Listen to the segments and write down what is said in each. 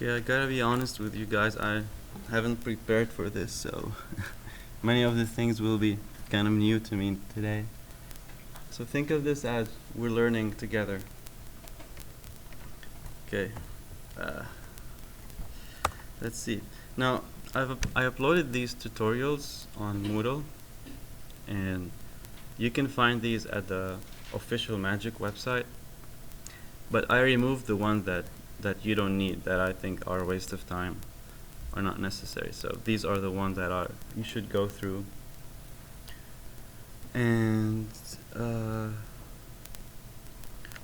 Okay, I gotta be honest with you guys, I haven't prepared for this, so many of the things will be kind of new to me today. So think of this as we're learning together. Okay, uh, let's see. Now, I uploaded these tutorials on Moodle, and you can find these at the official Magic website, but I removed the ones that you don't need, that I think are a waste of time, are not necessary. So these are the ones that you should go through. And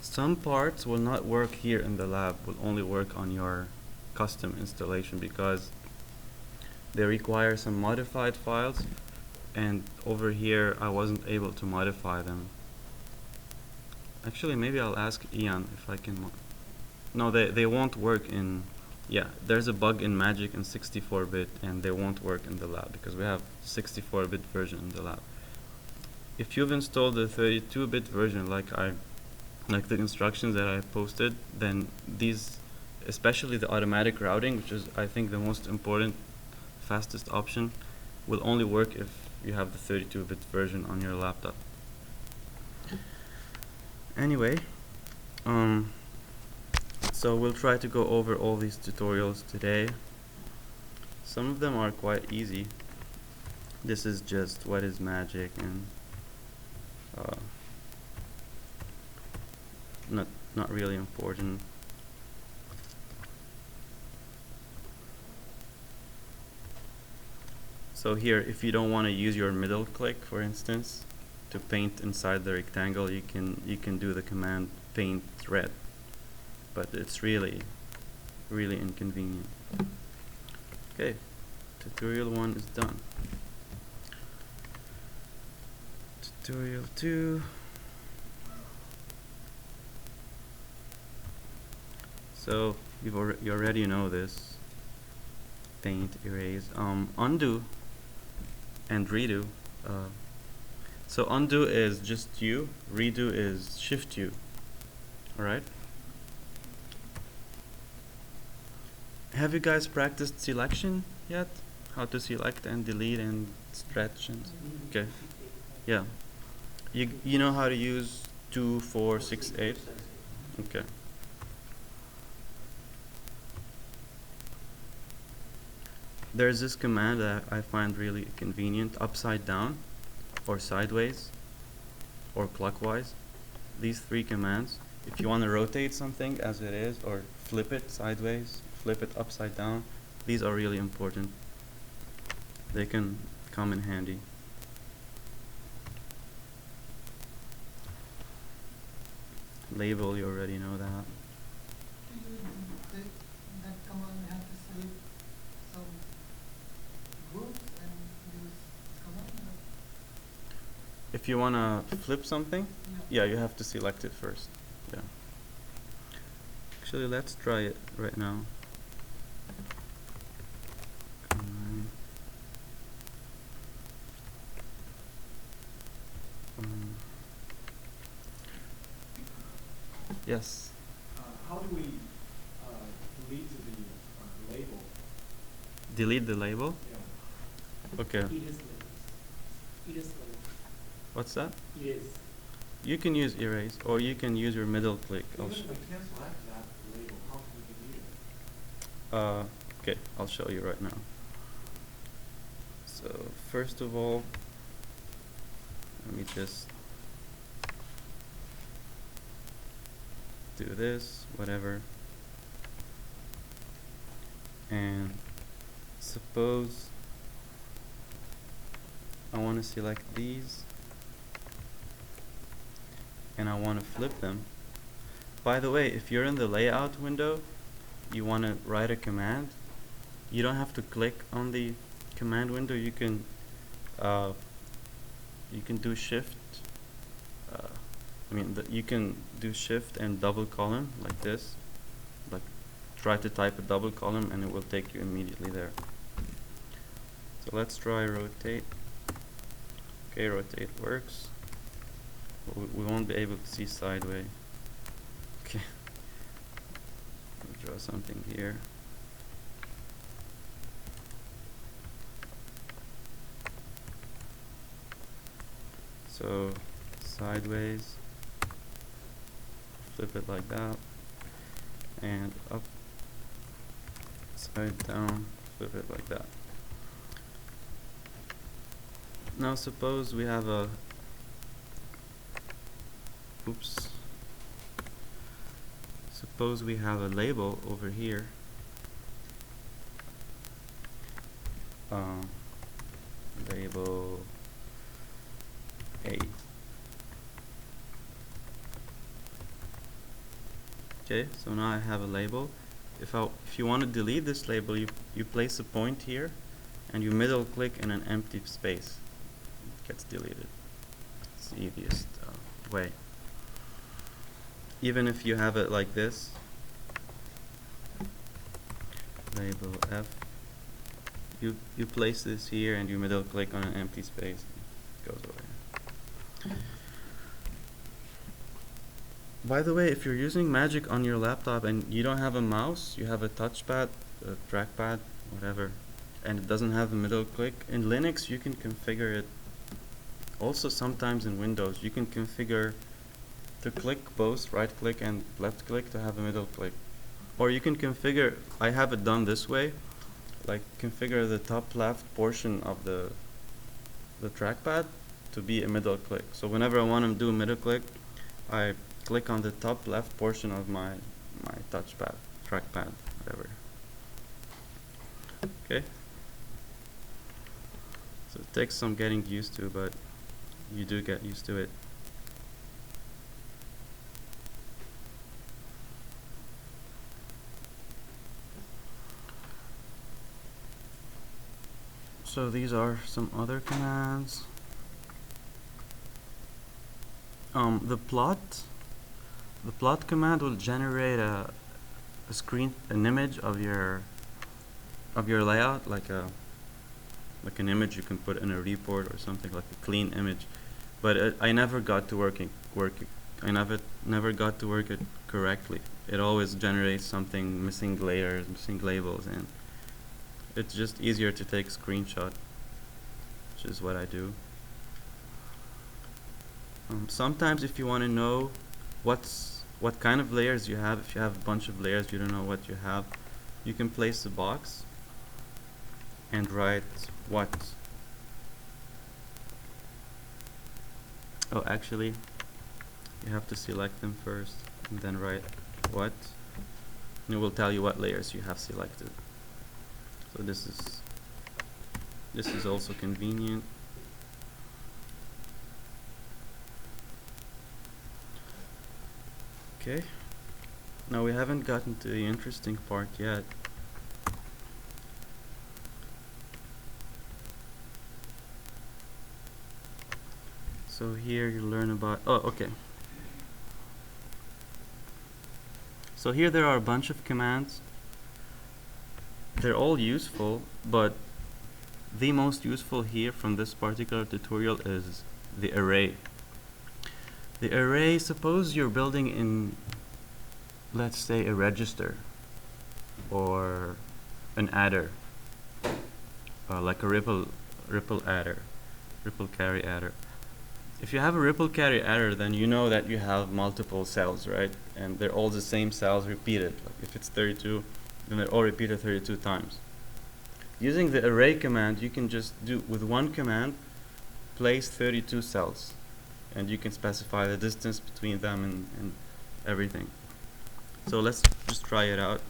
some parts will not work here in the lab, will only work on your custom installation because they require some modified files, and over here I wasn't able to modify them. Actually, maybe I'll ask Ian if I can. No, they won't work in. Yeah, there's a bug in Magic in 64-bit, and they won't work in the lab because we have 64-bit version in the lab. If you've installed the 32-bit version, like the instructions that I posted, then these, especially the automatic routing, which is I think the most important, fastest option, will only work if you have the 32-bit version on your laptop. Anyway, so we'll try to go over all these tutorials today. Some of them are quite easy. This is just what is Magic, and not really important. So here, if you don't want to use your middle click, for instance, to paint inside the rectangle, you can do the command paint red, but it's really inconvenient. Okay, tutorial 1 is done. Tutorial 2. So you already know this. Paint, erase, undo, and redo. So undo is just U, redo is Shift U. Alright? Have you guys practiced selection yet? How to select and delete and stretch and okay. Yeah. You know how to use 2, 4, 6, 8? Okay. There's this command that I find really convenient, upside down, or sideways, or clockwise. These 3 commands, if you want to rotate something as it is, or flip it sideways, flip it upside down, these are really important. They can come in handy. Label, you already know that. That command have to select some groups and use this command? If you want to flip something, yeah, you have to select it first. Yeah. Actually, let's try it right now. Yes. How do we delete the label? Delete the label? Yeah. Okay. Erase label. What's that? Erase. You can use erase, or you can use your middle click. Even if we can't select that label, how can we delete it? Okay, I'll show you right now. So first of all, let me just do this, whatever. And suppose I want to select these and I want to flip them. By the way, if you're in the layout window, you want to write a command, you don't have to click on the command window. You can do shift. You can do shift and double column like this. Like try to type a double column and it will take you immediately there. So let's try rotate. Okay, rotate works. We won't be able to see sideways. Okay. Draw something here. So sideways, flip it like that, and up, side down, flip it like that. Now suppose we have a, oops, suppose we have a label over here. Label A. Okay, so now I have a label. If you want to delete this label, you place a point here, and you middle click in an empty space. It gets deleted. It's the easiest way. Even if you have it like this, label F, you place this here and you middle click on an empty space, it goes away. By the way, if you're using Magic on your laptop and you don't have a mouse, you have a touchpad, a trackpad, whatever, and it doesn't have a middle click, in Linux you can configure it. Also sometimes in Windows you can configure to click both right click and left click to have a middle click. Or you can configure, I have it done this way, like configure the top left portion of the trackpad to be a middle click. So whenever I want to do a middle click, I click on the top left portion of my touchpad, trackpad, whatever. Okay. So it takes some getting used to, but you do get used to it. So these are some other commands. The plot command will generate an image of your layout, like an image you can put in a report or something, like a clean image. But I never got to I never got to work it correctly. It always generates something missing layers, missing labels, and it's just easier to take a screenshot, which is what I do. Sometimes if you want to know what kind of layers you have, if you have a bunch of layers you don't know what you have, you can place a box and write what. Oh, actually you have to select them first and then write what, and it will tell you what layers you have selected. So this is also convenient. Okay, now we haven't gotten to the interesting part yet. So here you learn about, okay. So here there are a bunch of commands. They're all useful, but the most useful here from this particular tutorial is the array. The array, suppose you're building in, let's say, a register or an adder, like a ripple adder, ripple carry adder. If you have a ripple carry adder, then you know that you have multiple cells, right? And they're all the same cells repeated. Like if it's 32, then they're all repeated 32 times. Using the array command, you can just do, with one command, place 32 cells. And you can specify the distance between them and everything. So let's just try it out.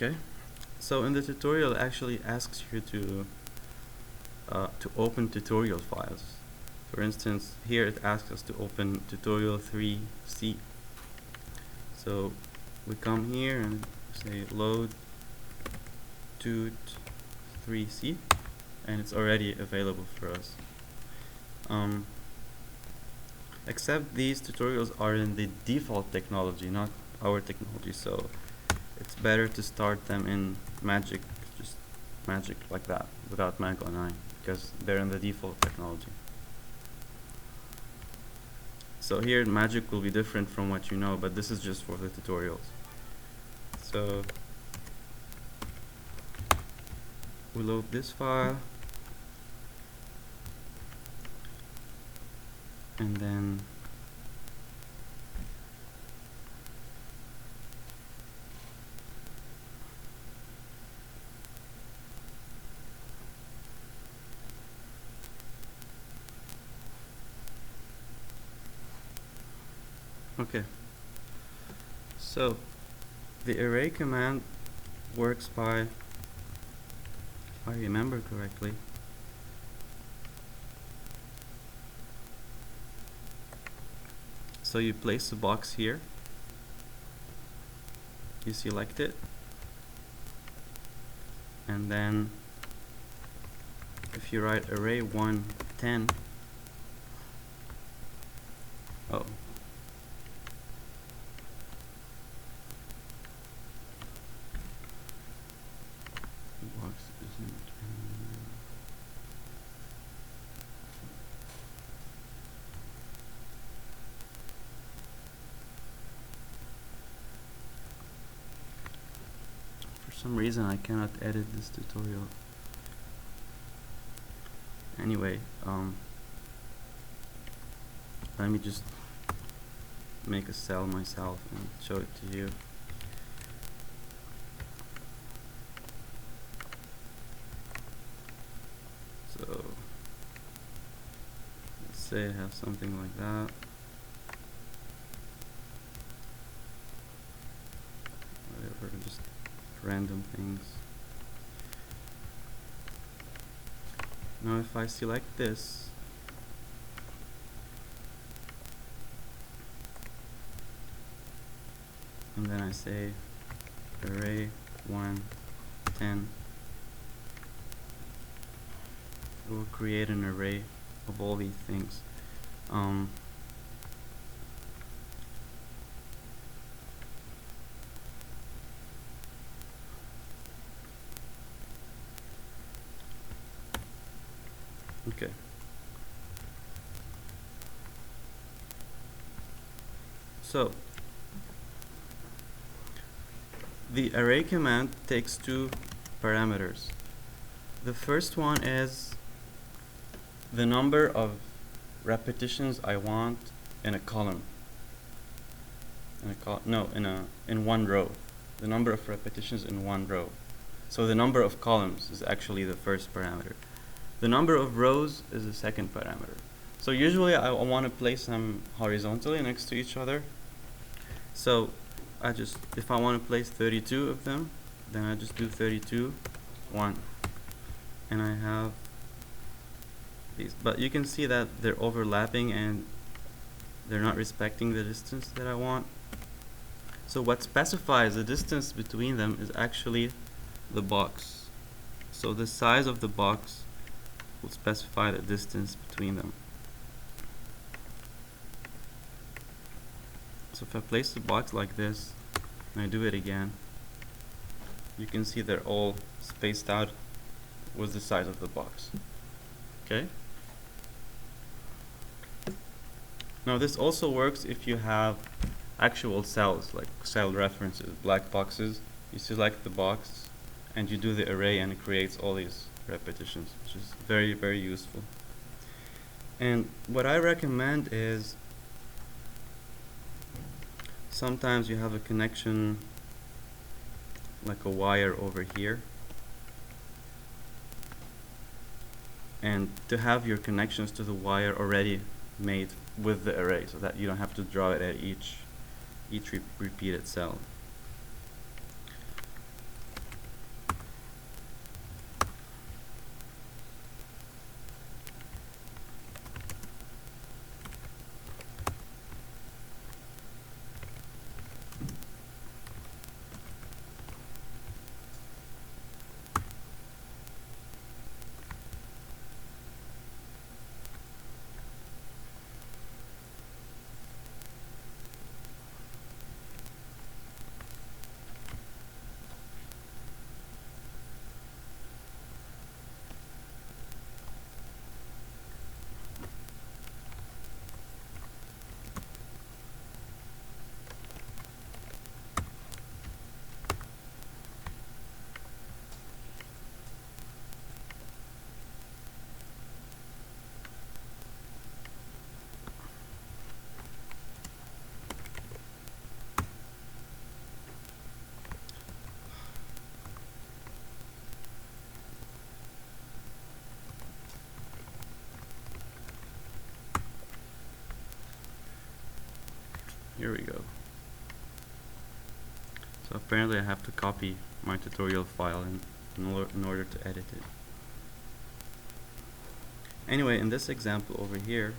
Okay, so in the tutorial it actually asks you to open tutorial files. For instance, here it asks us to open tutorial 3C. So we come here and say load tut 3C, and it's already available for us. Except these tutorials are in the default technology, not our technology, so it's better to start them in Magic, just magic like that without Mango 9 because they're in the default technology. So here magic will be different from what you know, but this is just for the tutorials. So we load this file, and then okay. So the array command works by, if I remember correctly, so you place a box here, you select it, and then if you write array 1 10, oh, the box isn't for some reason I cannot edit this tutorial. Anyway, let me just make a cell myself and show it to you. So let's say I have something like that. Whatever, just random things. Now if I select this, and then I say array 1 10, it will create an array of all these things. Okay. So the array command takes two parameters. The first one is the number of repetitions I want in a column. In one row. The number of repetitions in one row. So the number of columns is actually the first parameter. The number of rows is the second parameter. So usually I want to place them horizontally next to each other. So if I want to place 32 of them, then I just do 32, 1. And I have these. But you can see that they're overlapping and they're not respecting the distance that I want. So what specifies the distance between them is actually the box. So the size of the box will specify the distance between them. So if I place the box like this and I do it again, you can see they're all spaced out with the size of the box. Okay? Now this also works if you have actual cells, like cell references, black boxes. You select the box and you do the array and it creates all these repetitions, which is very, very useful. And what I recommend is sometimes you have a connection like a wire over here, and to have your connections to the wire already made with the array so that you don't have to draw it at each repeated cell. Here we go. So apparently I have to copy my tutorial file in order to edit it. Anyway, in this example over here,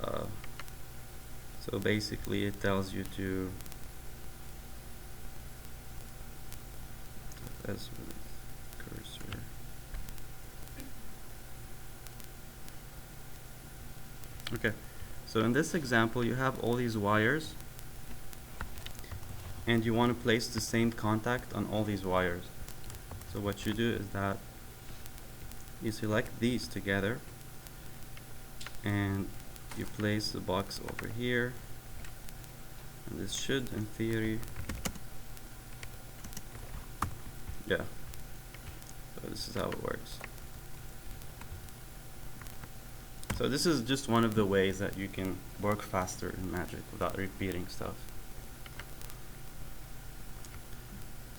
so basically it tells you to as with cursor. Okay, so in this example you have all these wires and you want to place the same contact on all these wires. So what you do is that you select these together and you place the box over here, and this should, in theory, yeah, so this is how it works. So this is just one of the ways that you can work faster in Magic without repeating stuff.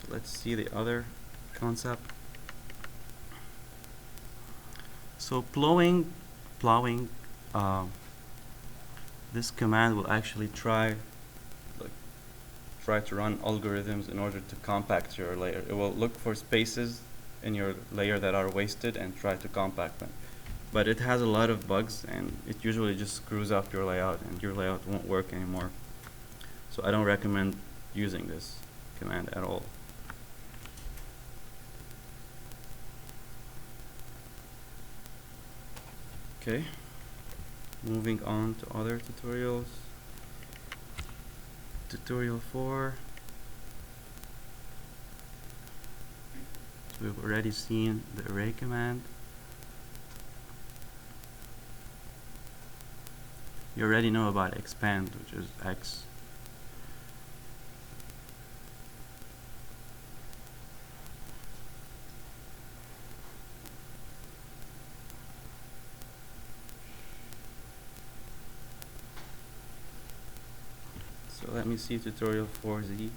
So let's see the other concept. So plowing, this command will actually try to run algorithms in order to compact your layer. It will look for spaces in your layer that are wasted and try to compact them. But it has a lot of bugs and it usually just screws up your layout and your layout won't work anymore. So I don't recommend using this command at all. Okay, moving on to other tutorials. Tutorial 4. So we've already seen the array command. You already know about expand, which is X. So let me see tutorial 4Z.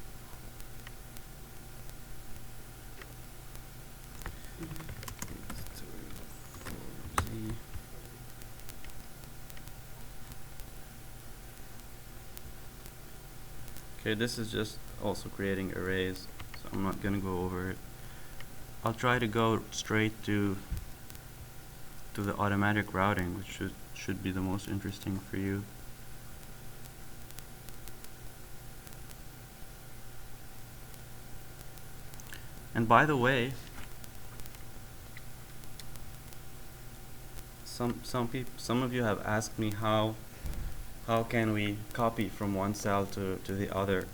Okay, this is just also creating arrays, so I'm not gonna go over it. I'll try to go straight to the automatic routing, which should be the most interesting for you. And by the way, some of you have asked me how can we copy from one cell to the other,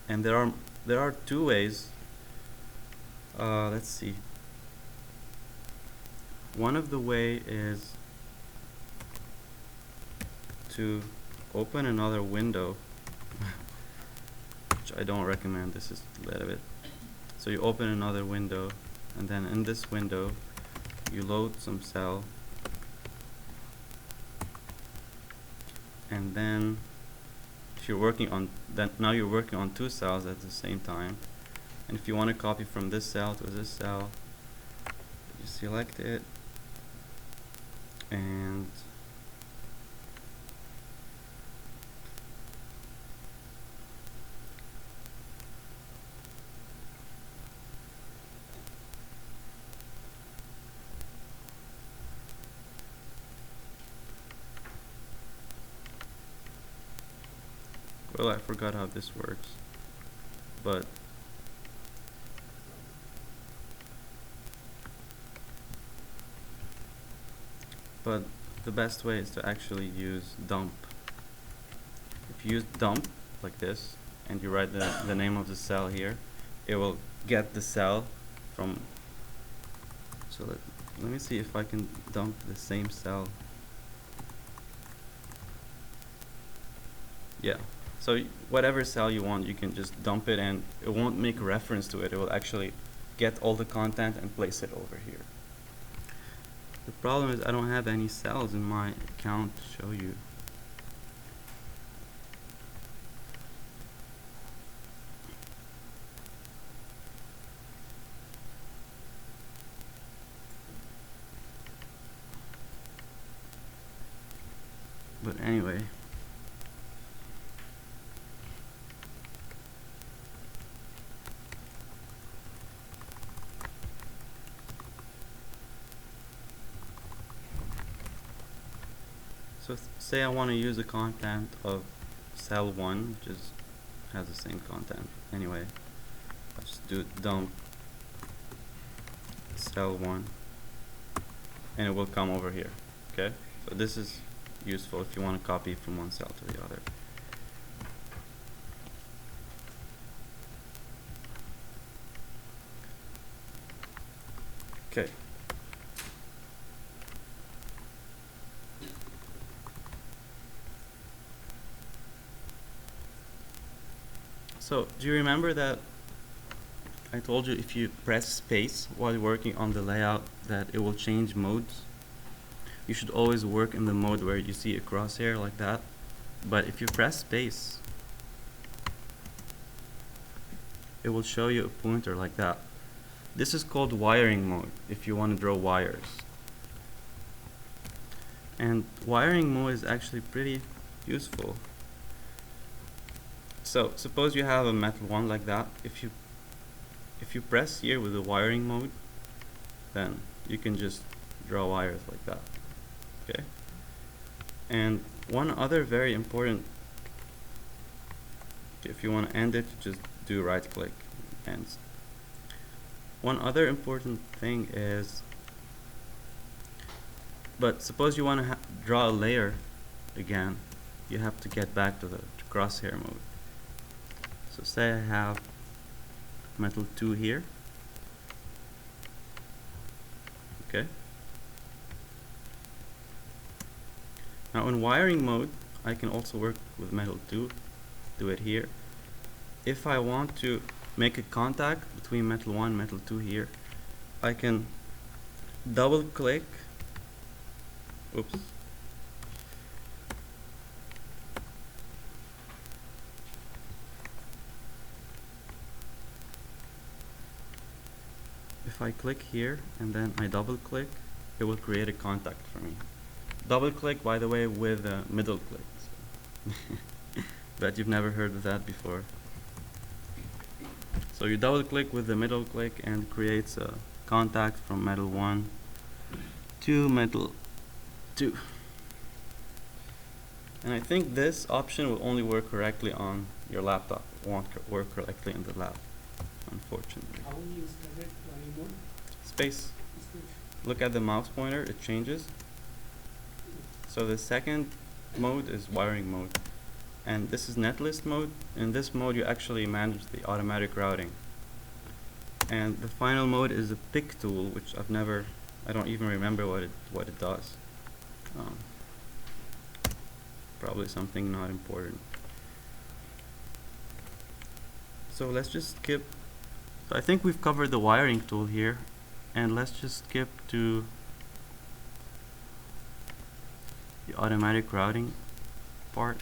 and there are two ways. Let's see. One of the way is to open another window, which I don't recommend. This is a little bit. So you open another window, and then in this window you load some cell, and then if you're working on that, now you're working on two cells at the same time, and if you want to copy from this cell to this cell, you select it and well, I forgot how this works, but the best way is to actually use dump. If you use dump like this and you write the name of the cell here, it will get the cell from, so let me see if I can dump the same cell. Yeah, so whatever cell you want, you can just dump it and it won't make reference to it. It will actually get all the content and place it over here. The problem is I don't have any cells in my account to show you. But anyway, So say I want to use the content of cell 1, which has the same content anyway. I'll just do dump cell 1 and it will come over here. Okay, so this is useful if you want to copy from one cell to the other. Okay. So do you remember that I told you if you press space while you're working on the layout that it will change modes? You should always work in the mode where you see a crosshair like that. But if you press space, it will show you a pointer like that. This is called wiring mode if you want to draw wires. And wiring mode is actually pretty useful. So suppose you have a metal one like that. If you press here with the wiring mode, then you can just draw wires like that. Okay? And one other very important, if you want to end it, just do right click and one other important thing is, but suppose you want to draw a layer again, you have to get back to the crosshair mode. So say I have metal 2 here. Okay. Now in wiring mode, I can also work with metal 2, do it here. If I want to make a contact between metal 1 and metal 2 here, I can double click. Oops. If I click here and then I double click, it will create a contact for me. Double click, by the way, with a middle click. So bet you've never heard of that before. So you double click with the middle click and creates a contact from metal 1 to metal 2. And I think this option will only work correctly on your laptop. It won't work correctly in the lab, unfortunately. How will you start it wiring mode? Space. Space. Look at the mouse pointer, it changes. So the second mode is wiring mode. And this is Netlist mode. In this mode you actually manage the automatic routing. And the final mode is a pick tool, which I don't even remember what it does. Probably something not important. So let's just skip. So I think we've covered the wiring tool here, and let's just skip to the automatic routing part.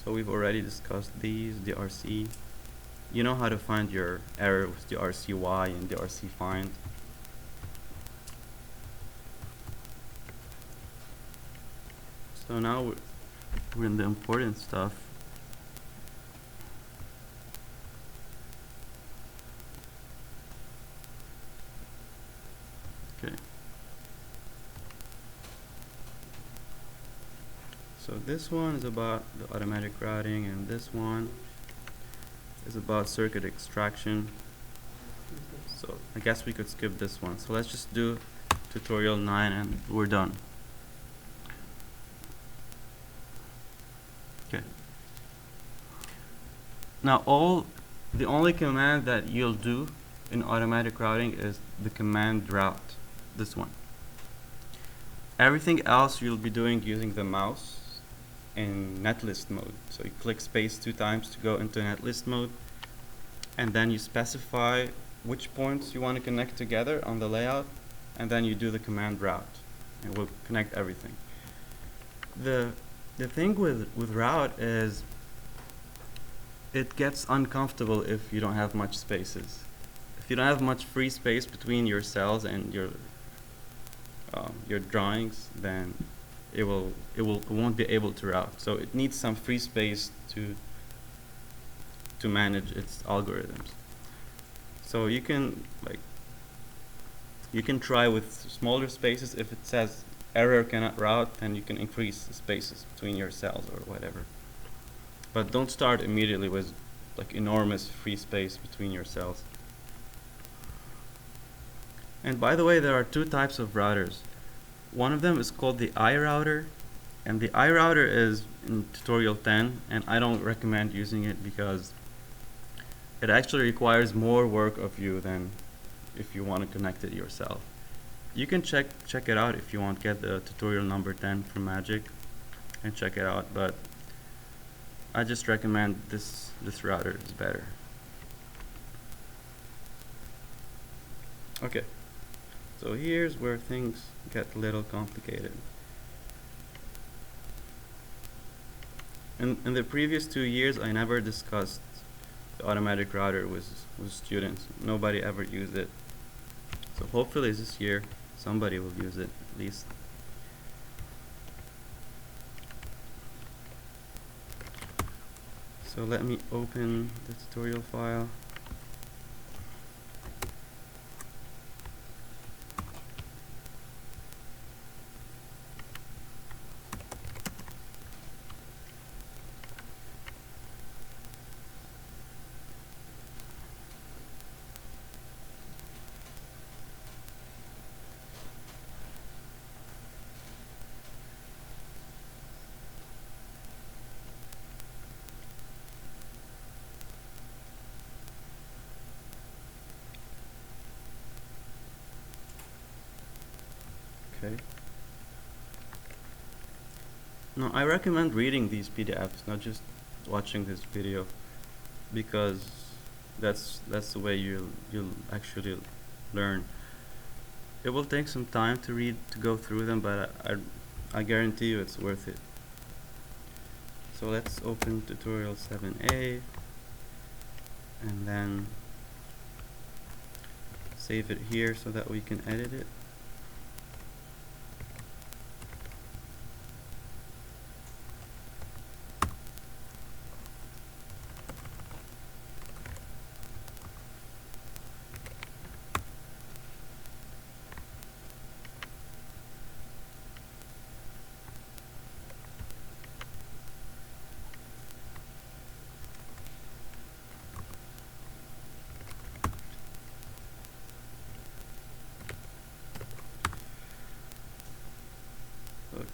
So we've already discussed these, the RC. You know how to find your error with the RCY and the RC find. So now we're in the important stuff. Okay. So this one is about the automatic routing, and this one is about circuit extraction. So I guess we could skip this one. So let's just do tutorial 9 and we're done. Okay. Now the only command that you'll do in automatic routing is the command route, this one. Everything else you'll be doing using the mouse in Netlist mode. So you click space 2 times to go into Netlist mode, and then you specify which points you want to connect together on the layout, and then you do the command route, and it will connect everything. The thing with route is it gets uncomfortable if you don't have much spaces. If you don't have much free space between your cells and your drawings, then it won't be able to route. So it needs some free space to manage its algorithms. So you can try with smaller spaces. If it says error cannot route, then you can increase the spaces between your cells or whatever. But don't start immediately with like enormous free space between your cells. And by the way, there are two types of routers. One of them is called the I router, and the I router is in tutorial 10, and I don't recommend using it because it actually requires more work of you than if you want to connect it yourself. You can check it out if you want. Get the tutorial number 10 from Magic and check it out, but I just recommend this router is better. Okay, so here's where things get a little complicated. In the previous 2 years, I never discussed the automatic router with students. Nobody ever used it. So hopefully this year somebody will use it at least. So let me open the tutorial file. Okay. No, I recommend reading these PDFs, not just watching this video, because that's the way you'll actually learn. It will take some time to go through them, but I guarantee you it's worth it. So let's open tutorial 7a and then save it here so that we can edit it.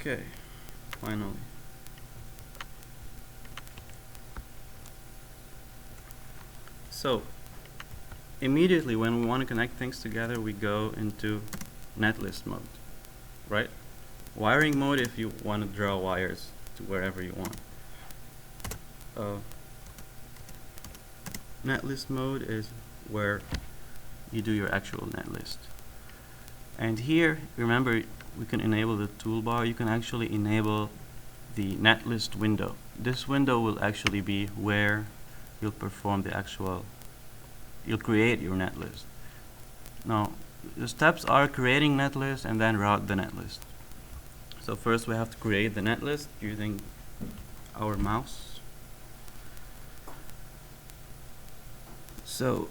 Okay, finally. So, immediately when we want to connect things together, we go into Netlist mode, right? Wiring mode if you want to draw wires to wherever you want. Netlist mode is where you do your actual netlist. And here, remember, we can enable the toolbar. You can actually enable the netlist window. This window will actually be where you'll perform you'll create your netlist. Now, the steps are creating netlist and then route the netlist. So first we have to create the netlist using our mouse. So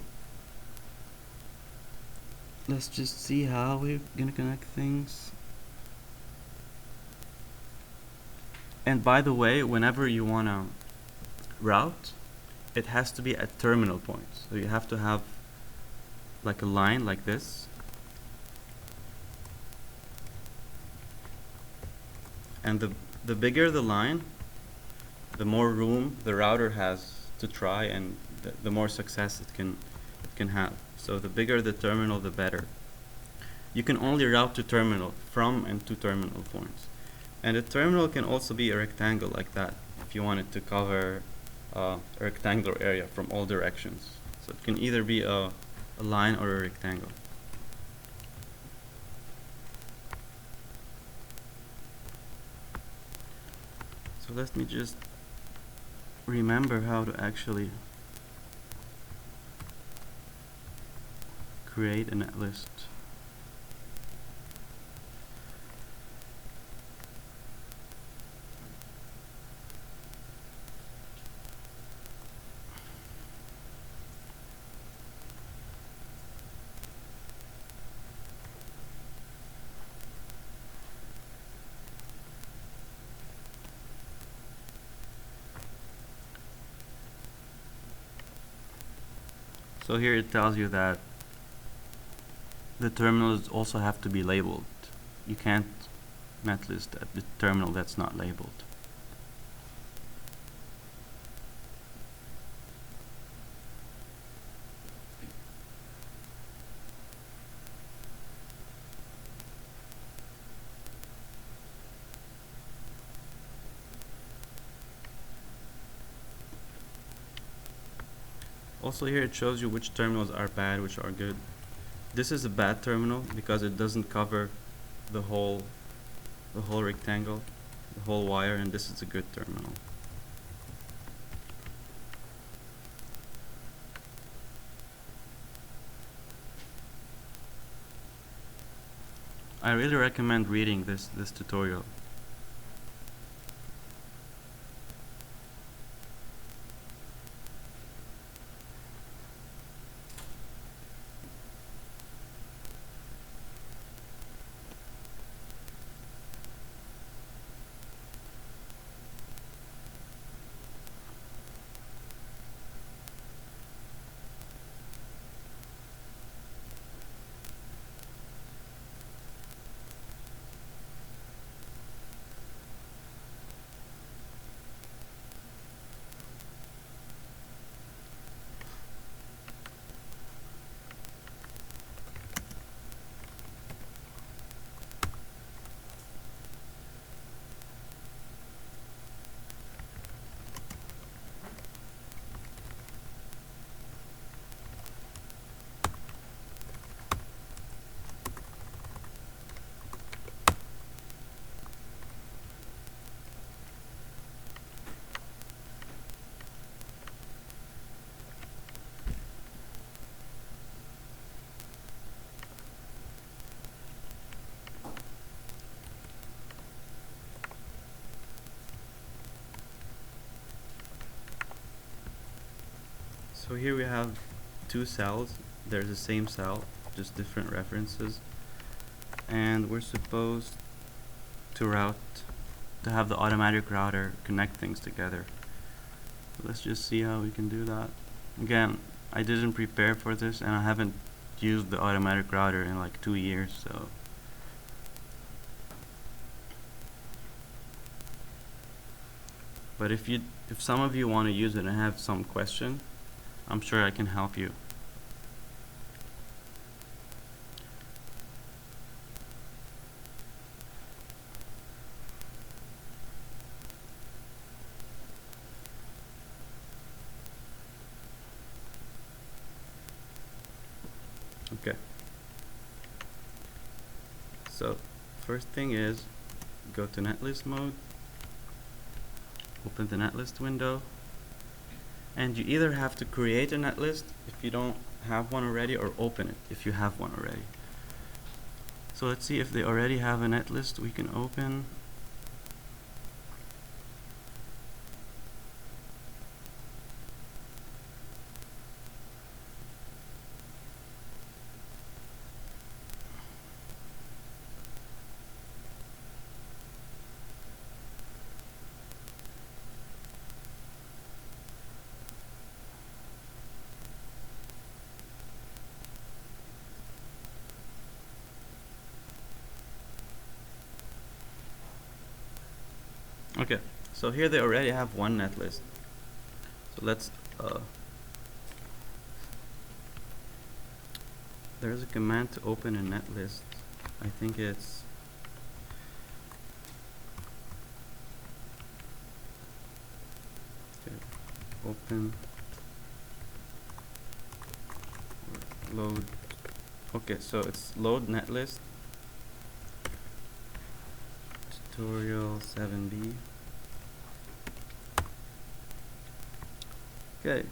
let's just see how we're gonna connect things. And by the way, whenever you wanna route, it has to be at terminal points. So you have to have like a line like this. And the bigger the line, the more room the router has to try, and the more success it can have. So the bigger the terminal, the better. You can only route to terminal, from and to terminal points. And a terminal can also be a rectangle like that, if you want it to cover a rectangular area from all directions. So it can either be a line or a rectangle. So let me just remember how to actually create a netlist. So here it tells you that the terminals also have to be labeled. You can't netlist at the terminal that's not labeled. Also here it shows you which terminals are bad, which are good. This is a bad terminal because it doesn't cover the whole rectangle, the whole wire, and this is a good terminal. I really recommend reading this tutorial. So here we have two cells. There's the same cell, just different references. And we're supposed to have the automatic router connect things together. So let's just see how we can do that. Again, I didn't prepare for this and I haven't used the automatic router in like 2 years, so but if some of you want to use it and have some question, I'm sure I can help you. Okay. So, first thing is go to Netlist Mode, open the Netlist window, and you either have to create a netlist if you don't have one already, or open it if you have one already. So let's see if they already have a netlist we can open. Okay, so here they already have one netlist. So let's there's a command to open a netlist. I think it's open or load. Okay, so it's load netlist tutorial 7b. Okay,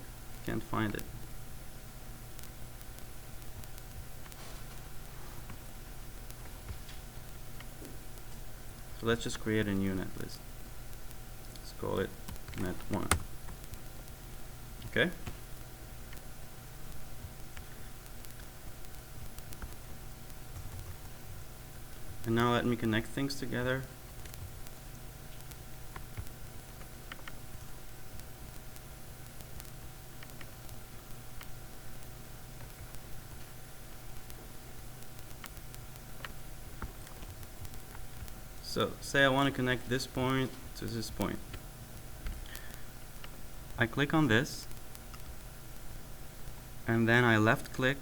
can't find it. So let's just create a new netlist. Let's call it net1. Okay. And now let me connect things together. So say I want to connect this point to this point. I click on this, and then I left click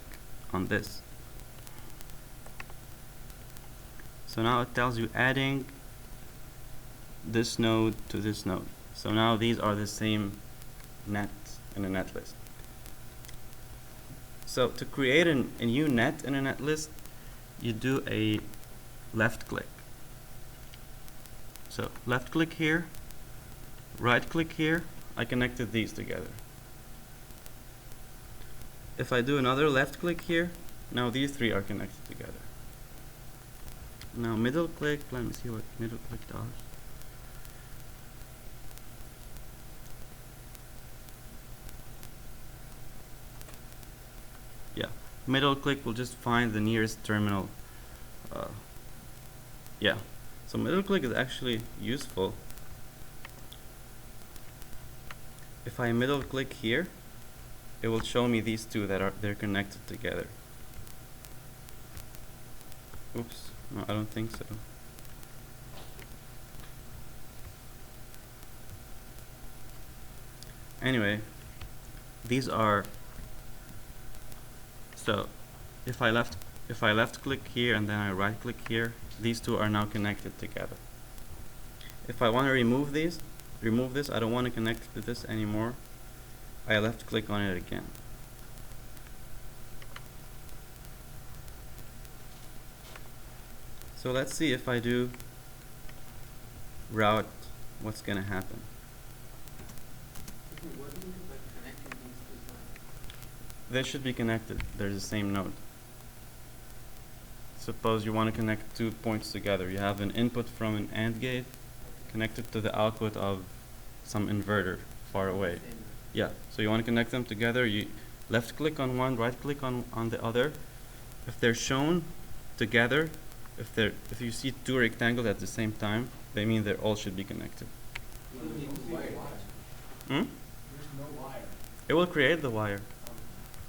on this. So now it tells you adding this node to this node. So now these are the same net in a netlist. So to create a new net in a netlist, you do a left click. So left click here, right click here, I connected these together. If I do another left click here, now these three are connected together. Now middle click, let me see what middle click does. Yeah, middle click will just find the nearest terminal. Yeah, so middle click is actually useful. If I middle click here, it will show me these two that they're connected together. Oops, no, I don't think so. Anyway, these are, so if I left click here and then I right click here, these two are now connected together. If I want to remove this, I don't want to connect to this anymore, I left click on it again. So let's see if I do route, what's going to happen. What do you mean by connecting these two nodes? They should be connected. They're the same node. Suppose you want to connect 2 points together. You have an input from an AND gate connected to the output of some inverter far away. Yeah, so you want to connect them together. You left click on one, right click on the other. If they're shown together, if you see two rectangles at the same time, they mean they all should be connected. You don't need to wire it. There's no wire. It will create the wire.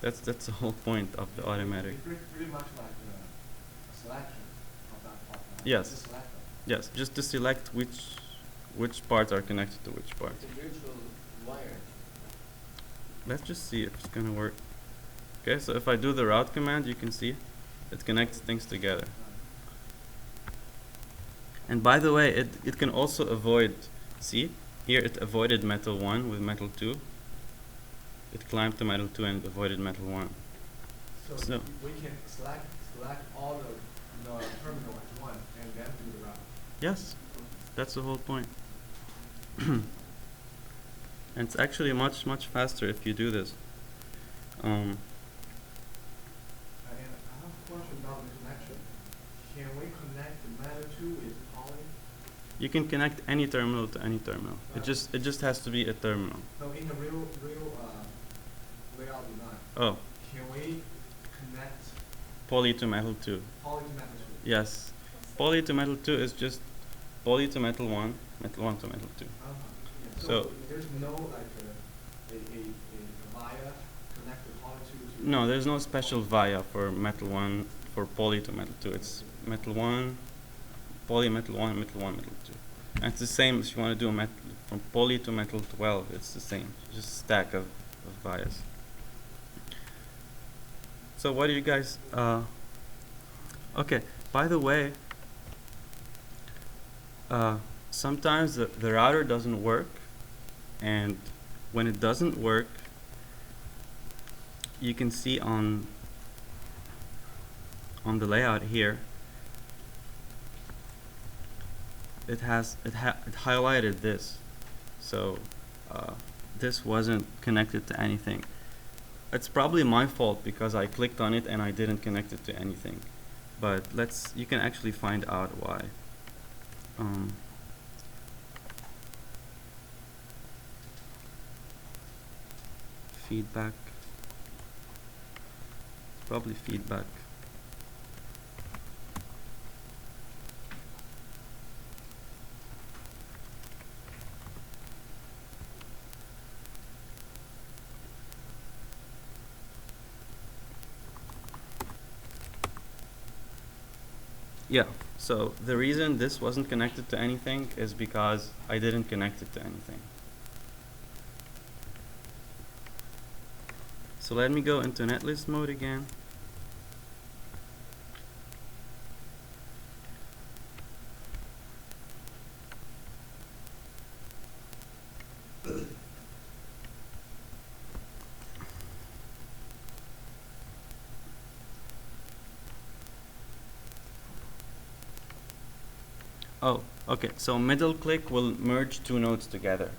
That's the whole point of the automatic. It's pretty much like a selection of that part. Right? Yes. Just select them. Yes, just to select which parts are connected to which parts. It's a virtual wire. Let's just see if it's gonna work. Okay, so if I do the route command, you can see it connects things together. And by the way, it can also avoid, see, here it avoided metal 1 with metal 2. It climbed to metal 2 and avoided metal 1. So we can select all the terminal at once and then do the route. yes, that's the whole point. And it's actually much faster if you do this. And I have a question about the connection. Can we connect the metal 2 with poly? You can connect any terminal to any terminal. It just has to be a terminal. No, in the real layout design. Oh, Can we connect poly to metal 2. poly to metal 2? Yes. Poly to metal 2 is just poly to metal 1, metal 1 to metal 2. Yeah. So there's no like a via connect the poly 2 to. no, there's no special via for metal 1 for poly to metal 2. It's metal 1, poly metal 1, metal 1, metal 2. And it's the same if you want to do a from poly to metal 12, it's the same. Just a stack of vias. So what do you guys okay, by the way, sometimes the router doesn't work, and when it doesn't work, you can see on the layout here, it highlighted this, so this wasn't connected to anything. It's probably my fault because I clicked on it and I didn't connect it to anything, but you can actually find out why. Feedback, probably feedback. Yeah, so the reason this wasn't connected to anything is because I didn't connect it to anything. So let me go into Netlist mode again. Oh, okay, so middle click will merge two nodes together.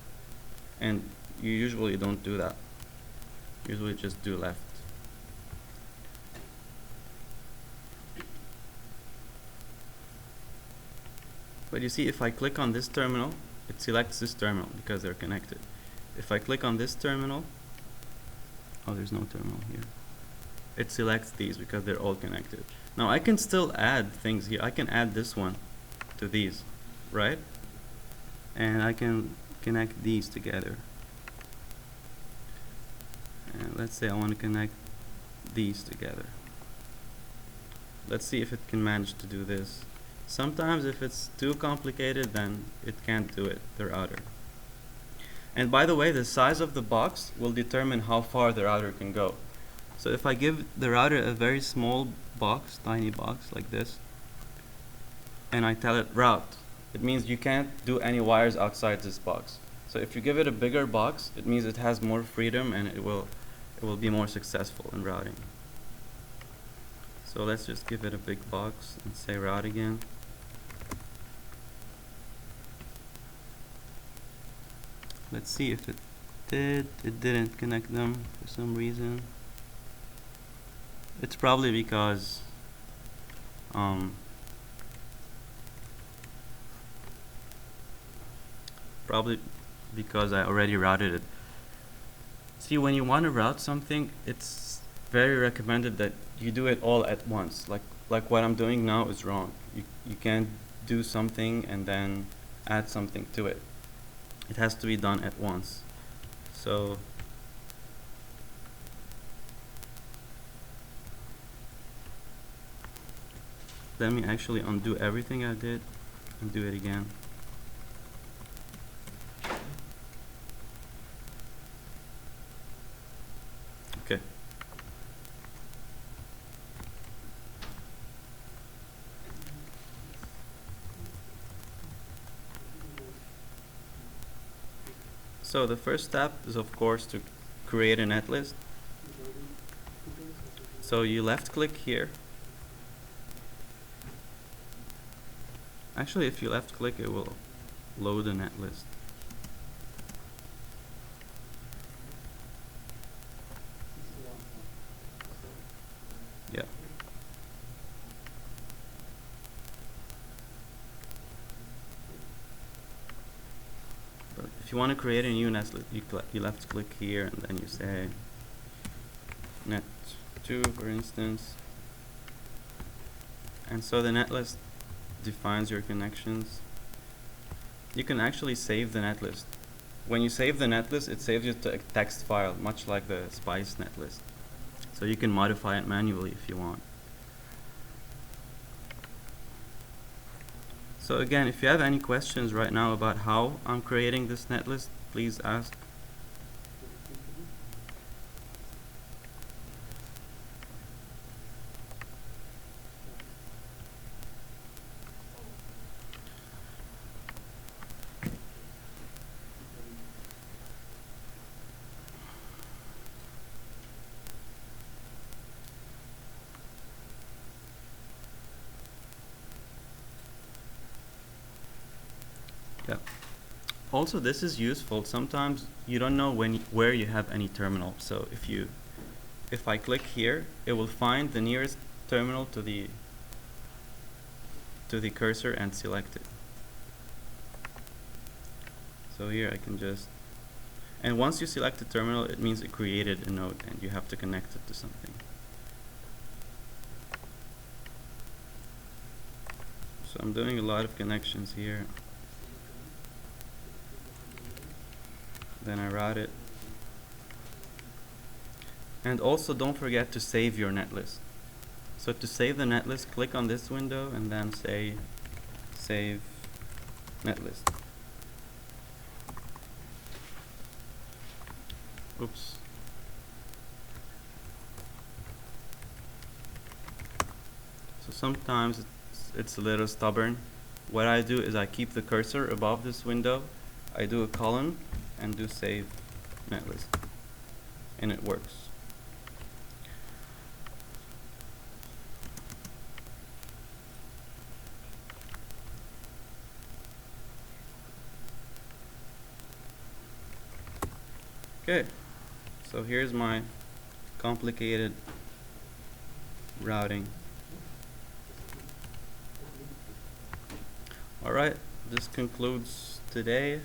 And you usually don't do that. Usually just do left. But you see, if I click on this terminal, it selects this terminal because they're connected. If I click on this terminal, oh, there's no terminal here. It selects these because they're all connected. Now I can still add things here. I can add this one to these, right? And I can connect these together. And let's say I want to connect these together. Let's see if it can manage to do this. Sometimes if it's too complicated, then it can't do it, the router. And by the way, the size of the box will determine how far the router can go. So if I give the router a very small box, tiny box like this, and I tell it route, it means you can't do any wires outside this box. So if you give it a bigger box, it means it has more freedom and it will be more successful in routing. So let's just give it a big box and say route again. Let's see if it did. It didn't connect them for some reason. It's probably because I already routed it. See, when you want to route something, it's very recommended that you do it all at once. Like what I'm doing now is wrong. You can't do something and then add something to it. It has to be done at once. So let me actually undo everything I did and do it again. Okay. So the first step is, of course, to create a netlist. So you left click here. Actually, if you left click, it will load a netlist. Yeah. But if you want to create a new netlist, you left click here and then you say net2, for instance. And so the netlist defines your connections. You can actually save the netlist. When you save the netlist, it saves it to a text file, much like the Spice netlist. So you can modify it manually if you want. So again, if you have any questions right now about how I'm creating this netlist, please ask. Yeah. Also, this is useful. Sometimes you don't know where you have any terminal. So if I click here, it will find the nearest terminal to the cursor and select it. So here I can just, and once you select the terminal, it means it created a node and you have to connect it to something. So I'm doing a lot of connections here. Then I route it. And also don't forget to save your netlist. So to save the netlist, click on this window and then say save netlist. Oops. So sometimes it's a little stubborn. What I do is I keep the cursor above this window, I do a colon and do save netlist, and it works. Okay, so here's my complicated routing. Alright, this concludes today,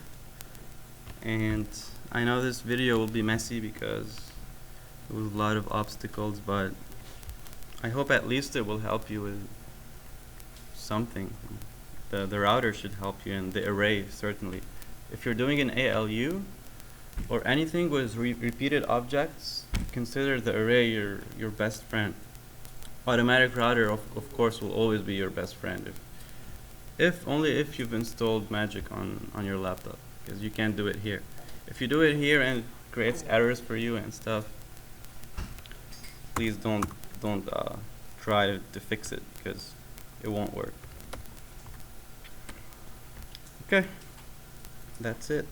and I know this video will be messy because there was a lot of obstacles, but I hope at least it will help you with something. The router should help you, and the array certainly. If you're doing an ALU or anything with repeated objects, consider the array your best friend. Automatic router of course will always be your best friend, if only if you've installed magic on your laptop, because you can't do it here. If you do it here and it creates errors for you and stuff, please don't try to fix it, because it won't work. Okay, that's it.